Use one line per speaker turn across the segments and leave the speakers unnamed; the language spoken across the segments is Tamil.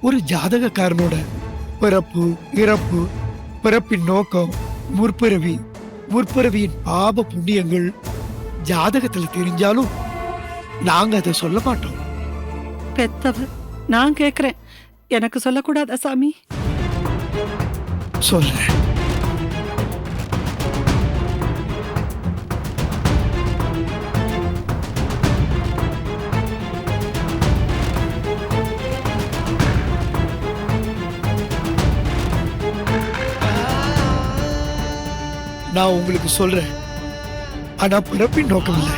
ஒரு ஜாதகக்காரனோட பிறப்பு, இறப்பு, பிறப்பின் நோக்கம், முற்பிறவி, முற்பிறவியின் பாப புண்ணியங்கள் ஜாதகத்துல தெரிஞ்சாலும் நாங்க அதை சொல்ல மாட்டோம்.
பெத்தவர் நான் கேக்குறேன், எனக்கு சொல்லக்கூடாதா சாமி?
சொல்றேன். நான் உங்களுக்கு சொல்றேன், ஆனா பிறப்பின் நோக்கம் இல்லை.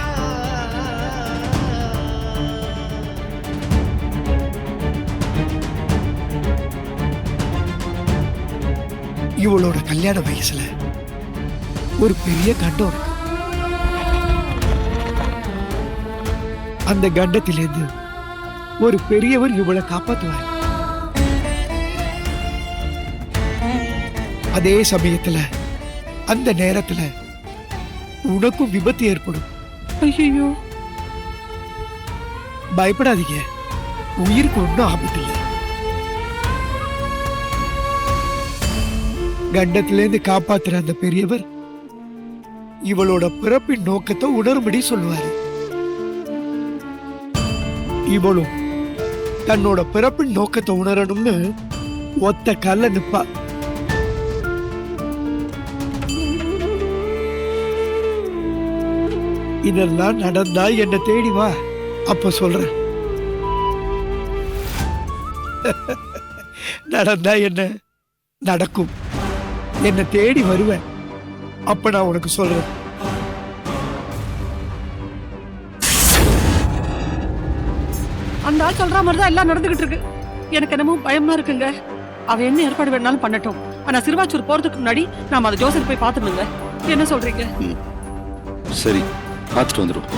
இவளோட கல்யாண வயசுல ஒரு பெரிய கண்டம் இருக்கு. அந்த கண்டத்திலிருந்து ஒரு பெரியவர் இவளை காப்பாத்துவார். அதே சமயத்துல அந்த நேரத்துல உனக்கும் விபத்து ஏற்படும்.
ஐயோ,
பயப்படாதீங்க, உயிருக்கு ஒன்றும் ஆபத்து இல்லை. கண்டத்திலேருந்து காப்பாத்துற அந்த பெரியவர் இவளோட பிறப்பின் நோக்கத்தை உணரும்படி சொல்லுவாரு. இவளும் தன்னோட பிறப்பின் நோக்கத்தை உணரணும்னு ஒத்த கல்ல நிப்பா. இதெல்லாம் நடந்தா என்ன தேடி வா, அப்ப சொல்றேன். நடந்தா என்ன நடக்கும், என்ன தேடி வருவேன், அப்ப நான் உனக்கு சொல்றேன்.
அந்த ஆள் சொல்ற மாதிரிதான் எல்லாம் நடந்துகிட்டு இருக்கு. எனக்கு என்னமோ பயமா இருக்குங்க. அவ என்ன ஏற்பாடு வேணாலும் பண்ணட்டும், ஆனா சிறுவாச்சூர் போறதுக்கு முன்னாடி நாம அதை ஜோசப் போய் பாத்துடுங்க. என்ன சொல்றீங்க?
சரி, பார்த்துட்டு வந்துடும்.